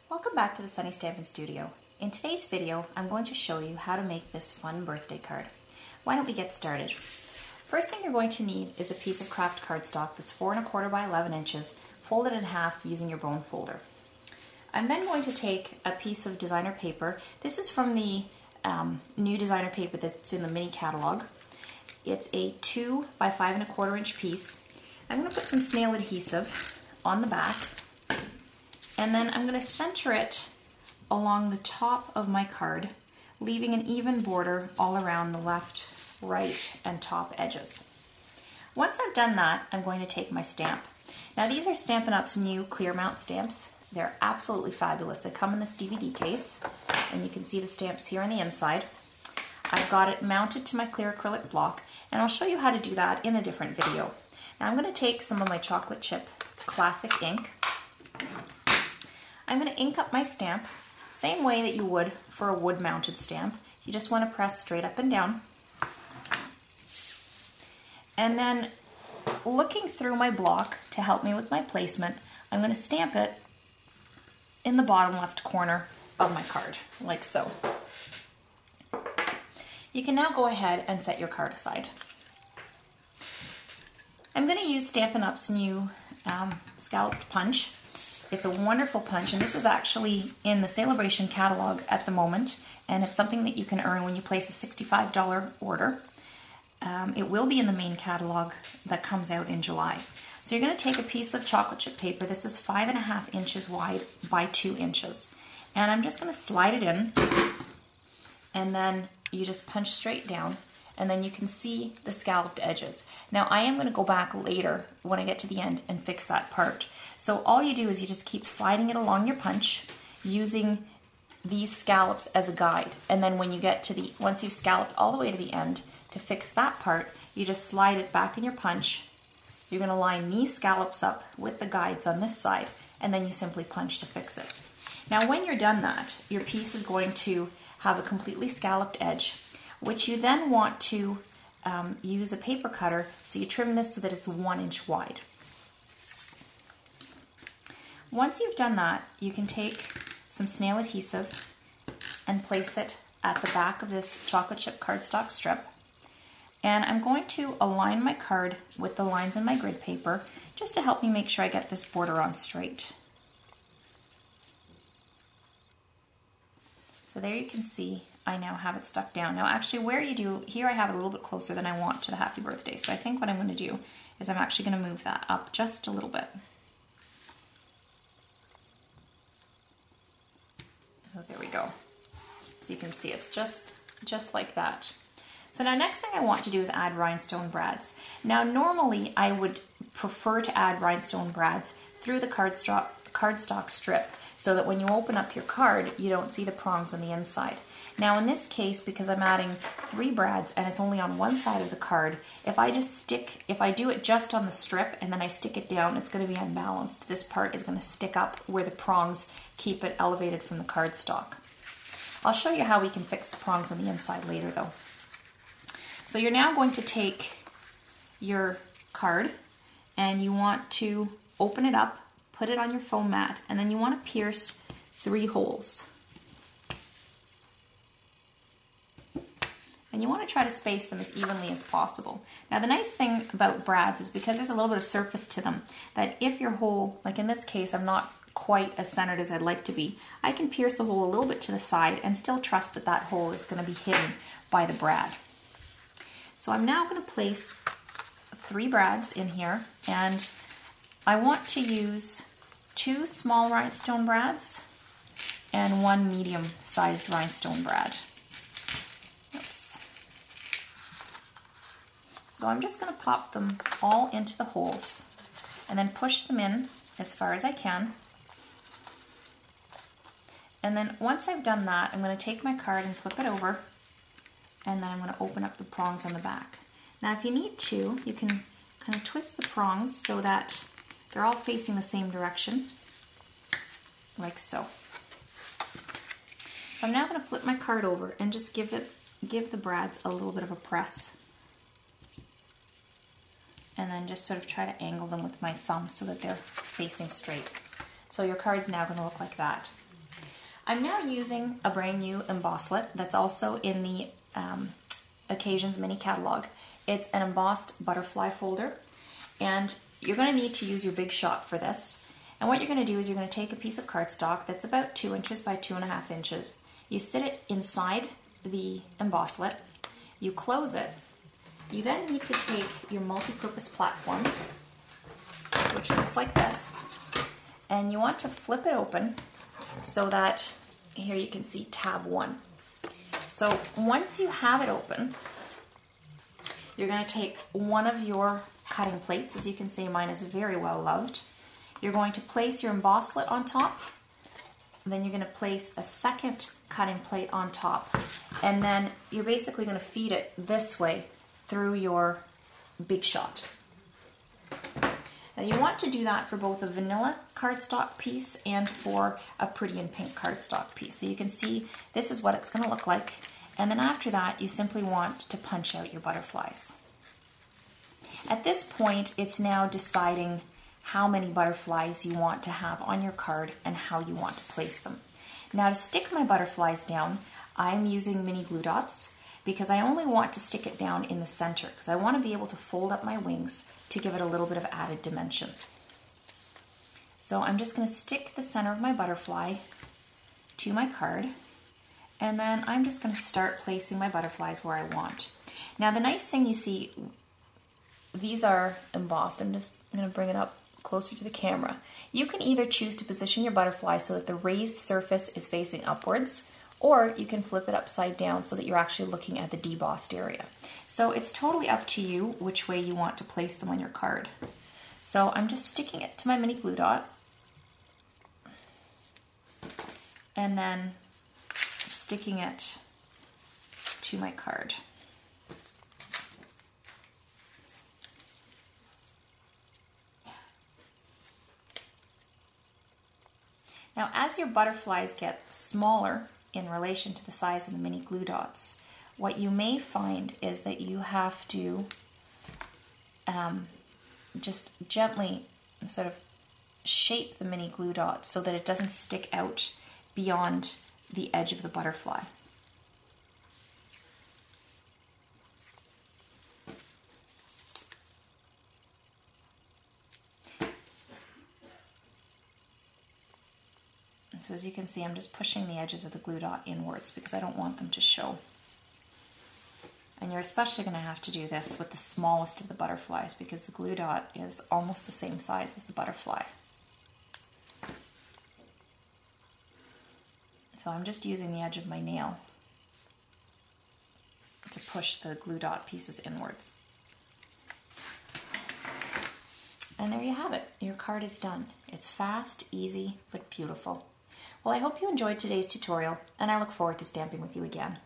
Welcome back to the Sunny Stampin' Studio. In today's video, I'm going to show you how to make this fun birthday card. Why don't we get started? First thing you're going to need is a piece of craft cardstock that's 4 1/4 by 11 inches, folded in half using your bone folder. I'm then going to take a piece of designer paper. This is from the new designer paper that's in the mini catalog. It's a 2 by 5 1/4 inch piece. I'm going to put some snail adhesive on the back, and then I'm going to center it along the top of my card, leaving an even border all around the left, right, and top edges. Once I've done that, I'm going to take my stamp. Now these are Stampin' Up's new clear mount stamps. They're absolutely fabulous. They come in this DVD case, and you can see the stamps here on the inside. I've got it mounted to my clear acrylic block, and I'll show you how to do that in a different video. Now I'm going to take some of my chocolate chip classic ink. I'm going to ink up my stamp, same way that you would for a wood mounted stamp. You just want to press straight up and down. And then, looking through my block to help me with my placement, I'm going to stamp it in the bottom left corner of my card, like so. You can now go ahead and set your card aside. I'm going to use Stampin' Up's new scalloped punch. It's a wonderful punch, and this is actually in the Celebration catalog at the moment, and it's something that you can earn when you place a $65 order. It will be in the main catalog that comes out in July. So you're going to take a piece of chocolate chip paper. This is 5 1/2 inches wide by 2 inches. And I'm just going to slide it in, and then you just punch straight down, and then you can see the scalloped edges. Now I am going to go back later when I get to the end and fix that part. So all you do is you just keep sliding it along your punch using these scallops as a guide. And then when you get to once you've scalloped all the way to the end, to fix that part, you just slide it back in your punch. You're going to line these scallops up with the guides on this side, and then you simply punch to fix it. Now when you're done that, your piece is going to have a completely scalloped edge, which you then want to use a paper cutter, so you trim this so that it's 1 inch wide. Once you've done that, you can take some snail adhesive and place it at the back of this chocolate chip cardstock strip. And I'm going to align my card with the lines in my grid paper just to help me make sure I get this border on straight. So there you can see I now have it stuck down. Now actually where you do, here I have it a little bit closer than I want to the happy birthday. So I think what I'm going to do is I'm actually going to move that up just a little bit. So there we go. So you can see it's just like that. So now next thing I want to do is add rhinestone brads. Now normally I would prefer to add rhinestone brads through the cardstock strip so that when you open up your card you don't see the prongs on the inside. Now in this case, because I'm adding 3 brads and it's only on one side of the card, if I do it just on the strip and then I stick it down, it's going to be unbalanced. This part is going to stick up where the prongs keep it elevated from the cardstock. I'll show you how we can fix the prongs on the inside later though. So you're now going to take your card and you want to open it up, put it on your foam mat, and then you want to pierce 3 holes. And you want to try to space them as evenly as possible. Now the nice thing about brads is because there's a little bit of surface to them, that if your hole, like in this case, I'm not quite as centered as I'd like to be, I can pierce the hole a little bit to the side and still trust that that hole is going to be hidden by the brad. So I'm now going to place 3 brads in here, and I want to use 2 small rhinestone brads and 1 medium-sized rhinestone brad. Oops. So I'm just going to pop them all into the holes and then push them in as far as I can. And then once I've done that, I'm going to take my card and flip it over, and then I'm going to open up the prongs on the back. Now if you need to, you can kind of twist the prongs so that they're all facing the same direction, like so. So I'm now going to flip my card over and just give the brads a little bit of a press. And then just sort of try to angle them with my thumb so that they're facing straight. So your card's now going to look like that. I'm now using a brand new embosslet that's also in the Occasions Mini Catalogue. It's an embossed butterfly folder, and you're going to need to use your big shot for this. And what you're going to do is you're going to take a piece of cardstock that's about 2 inches by 2.5 inches. You sit it inside the embosslet, you close it. You then need to take your multi-purpose platform, which looks like this, and you want to flip it open so that here you can see tab 1. So once you have it open, you're going to take one of your cutting plates. As you can see, mine is very well loved. You're going to place your embosslet on top, then you're going to place a second cutting plate on top, and then you're basically going to feed it this way through your big shot. Now you want to do that for both a vanilla cardstock piece and for a pretty in pink cardstock piece. So you can see this is what it's going to look like, and then after that you simply want to punch out your butterflies. At this point, it's now deciding how many butterflies you want to have on your card and how you want to place them. Now to stick my butterflies down, I'm using mini glue dots because I only want to stick it down in the center because I want to be able to fold up my wings to give it a little bit of added dimension. So I'm just going to stick the center of my butterfly to my card, and then I'm just going to start placing my butterflies where I want. Now the nice thing, you see, these are embossed. I'm just going to bring it up closer to the camera. You can either choose to position your butterfly so that the raised surface is facing upwards, or you can flip it upside down so that you're actually looking at the debossed area. So it's totally up to you which way you want to place them on your card. So I'm just sticking it to my mini glue dot and then sticking it to my card. Now, as your butterflies get smaller in relation to the size of the mini glue dots, what you may find is that you have to just gently sort of shape the mini glue dot so that it doesn't stick out beyond the edge of the butterfly. So as you can see, I'm just pushing the edges of the glue dot inwards because I don't want them to show. And you're especially going to have to do this with the smallest of the butterflies because the glue dot is almost the same size as the butterfly. So I'm just using the edge of my nail to push the glue dot pieces inwards. And there you have it. Your card is done. It's fast, easy, but beautiful. Well, I hope you enjoyed today's tutorial, and I look forward to stamping with you again.